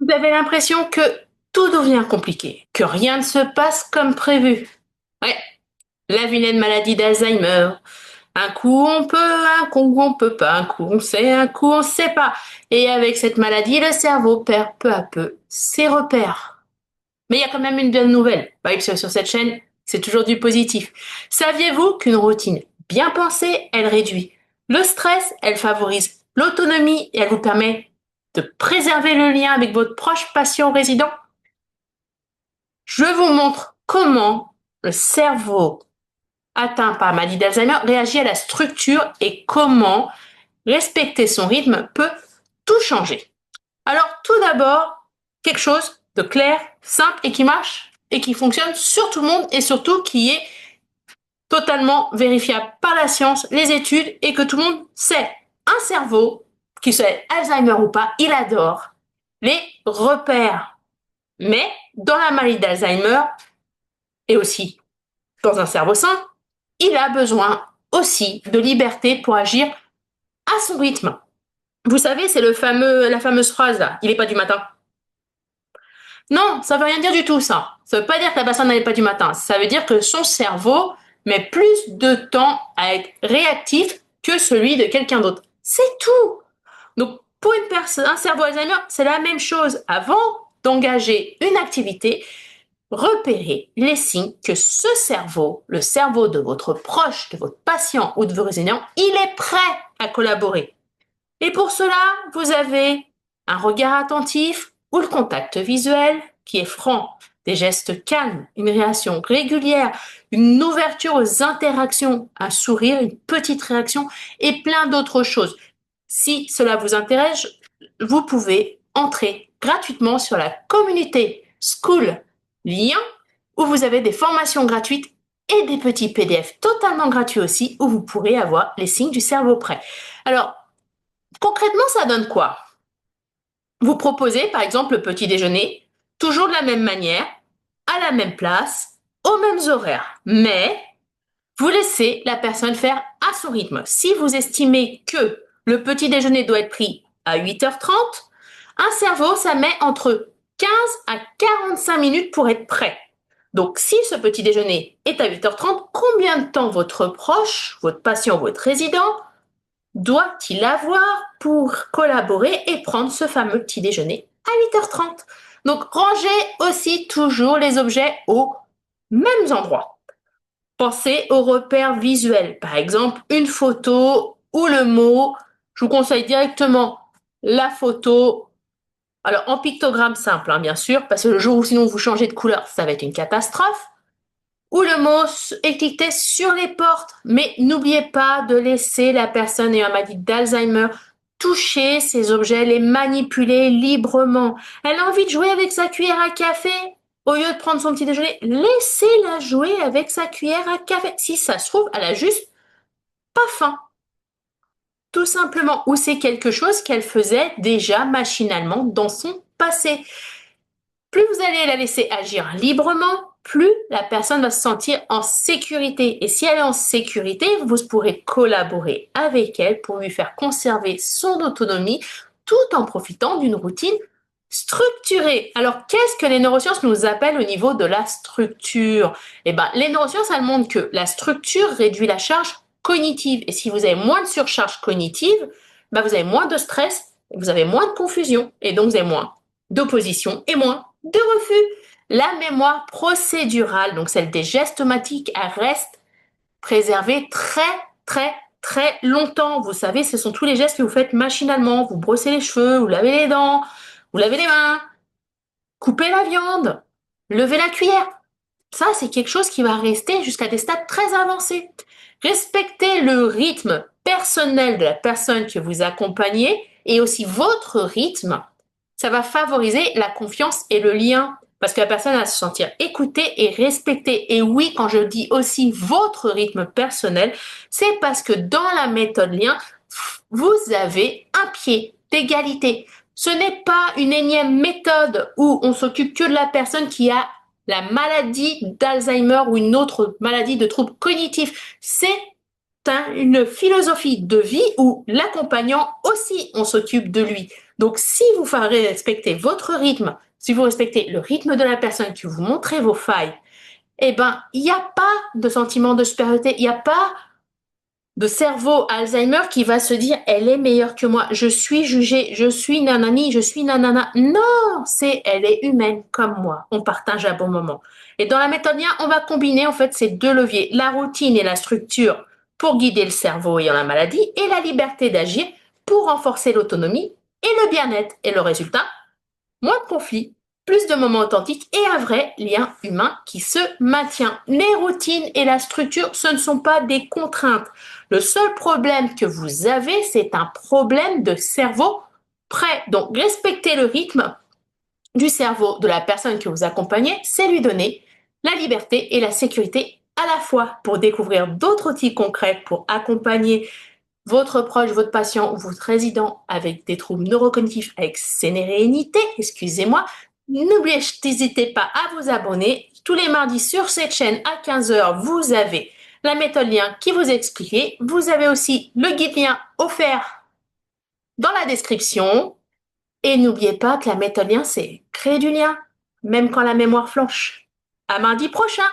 Vous avez l'impression que tout devient compliqué, que rien ne se passe comme prévu. Ouais, la vilaine maladie d'Alzheimer. Un coup on peut, un coup on peut pas, un coup on sait, un coup on sait pas. Et avec cette maladie, le cerveau perd peu à peu ses repères. Mais il y a quand même une bonne nouvelle. Bah oui, parce que sur cette chaîne, c'est toujours du positif. Saviez-vous qu'une routine bien pensée, elle réduit le stress, elle favorise l'autonomie et elle vous permet de préserver le lien avec votre proche patient résident? Je vous montre comment le cerveau atteint par maladie d'Alzheimer réagit à la structure et comment respecter son rythme peut tout changer. Alors, tout d'abord, quelque chose de clair, simple et qui marche et qui fonctionne sur tout le monde et surtout qui est totalement vérifiable par la science, les études et que tout le monde sait. Un cerveau, qu'il soit Alzheimer ou pas, il adore les repères. Mais dans la maladie d'Alzheimer et aussi dans un cerveau sain, il a besoin aussi de liberté pour agir à son rythme. Vous savez, c'est la fameuse phrase là, il n'est pas du matin. Non, ça veut rien dire du tout ça. Ça veut pas dire que la personne n'est pas du matin. Ça veut dire que son cerveau met plus de temps à être réactif que celui de quelqu'un d'autre. C'est tout. Donc pour une personne, un cerveau Alzheimer, c'est la même chose. Avant d'engager une activité, repérez les signes que ce cerveau, le cerveau de votre proche, de votre patient ou de vos résidents, il est prêt à collaborer. Et pour cela, vous avez un regard attentif ou le contact visuel qui est franc, des gestes calmes, une réaction régulière, une ouverture aux interactions, un sourire, une petite réaction et plein d'autres choses. Si cela vous intéresse, vous pouvez entrer gratuitement sur la communauté School Lien où vous avez des formations gratuites et des petits PDF totalement gratuits aussi où vous pourrez avoir les signes du cerveau prêt. Alors, concrètement, ça donne quoi? Vous proposez, par exemple, le petit déjeuner, toujours de la même manière, à la même place, aux mêmes horaires. Mais vous laissez la personne faire à son rythme. Si vous estimez que le petit déjeuner doit être pris à 8h30, un cerveau, ça met entre 15 à 45 minutes pour être prêt. Donc, si ce petit déjeuner est à 8h30, combien de temps votre proche, votre patient, votre résident doit-il avoir pour collaborer et prendre ce fameux petit déjeuner à 8h30? Donc, rangez aussi toujours les objets aux mêmes endroits. Pensez aux repères visuels, par exemple une photo ou le mot. Je vous conseille directement la photo. Alors, en pictogramme simple, hein, bien sûr, parce que le jour où sinon vous changez de couleur, ça va être une catastrophe ou le mot étiqueté sur les portes. Mais n'oubliez pas de laisser la personne ayant la maladie d'Alzheimer toucher ces objets, les manipuler librement. Elle a envie de jouer avec sa cuillère à café. Au lieu de prendre son petit déjeuner, laissez-la jouer avec sa cuillère à café. Si ça se trouve, elle a juste pas faim. Tout simplement. Ou c'est quelque chose qu'elle faisait déjà machinalement dans son passé. Plus vous allez la laisser agir librement, plus la personne va se sentir en sécurité. Et si elle est en sécurité, vous pourrez collaborer avec elle pour lui faire conserver son autonomie tout en profitant d'une routine structurée. Alors, qu'est-ce que les neurosciences nous appellent au niveau de la structure? Eh ben, les neurosciences, elles montrent que la structure réduit la charge cognitive. Et si vous avez moins de surcharge cognitive, ben, vous avez moins de stress, vous avez moins de confusion, et donc vous avez moins d'opposition et moins de refus. La mémoire procédurale, donc celle des gestes automatiques, elle reste préservée très longtemps. Vous savez, ce sont tous les gestes que vous faites machinalement. Vous brossez les cheveux, vous lavez les dents, vous lavez les mains, coupez la viande, levez la cuillère. Ça, c'est quelque chose qui va rester jusqu'à des stades très avancés. Respectez le rythme personnel de la personne que vous accompagnez et aussi votre rythme. Ça va favoriser la confiance et le lien parce que la personne va se sentir écoutée et respectée. Et oui, quand je dis aussi votre rythme personnel, c'est parce que dans la méthode lien, vous avez un pied d'égalité. Ce n'est pas une énième méthode où on s'occupe que de la personne qui a la maladie d'Alzheimer ou une autre maladie de trouble cognitif. C'est une philosophie de vie où l'accompagnant aussi, on s'occupe de lui. Donc, si vous farez respecter votre rythme, si vous respectez le rythme de la personne, que vous montrez vos failles, eh ben, il n'y a pas de sentiment de supériorité, il n'y a pas de cerveau Alzheimer qui va se dire elle est meilleure que moi, je suis jugée, je suis nanani, je suis nanana. Non, c'est elle est humaine comme moi. On partage un bon moment. Et dans la méthode lien, on va combiner en fait ces deux leviers, la routine et la structure pour guider le cerveau ayant la maladie et la liberté d'agir pour renforcer l'autonomie et le bien-être. Et le résultat, moins de conflits, plus de moments authentiques et un vrai lien humain qui se maintient. Les routines et la structure, ce ne sont pas des contraintes. Le seul problème que vous avez, c'est un problème de cerveau prêt. Donc, respecter le rythme du cerveau de la personne que vous accompagnez, c'est lui donner la liberté et la sécurité à la fois pour découvrir d'autres outils concrets pour accompagner votre proche, votre patient ou votre résident avec des troubles neurocognitifs avec sérénité, excusez-moi, n'hésitez pas à vous abonner. Tous les mardis sur cette chaîne à 15 heures, vous avez la méthode lien qui vous explique. Vous avez aussi le guide lien offert dans la description. Et n'oubliez pas que la méthode lien, c'est créer du lien, même quand la mémoire flanche. À mardi prochain!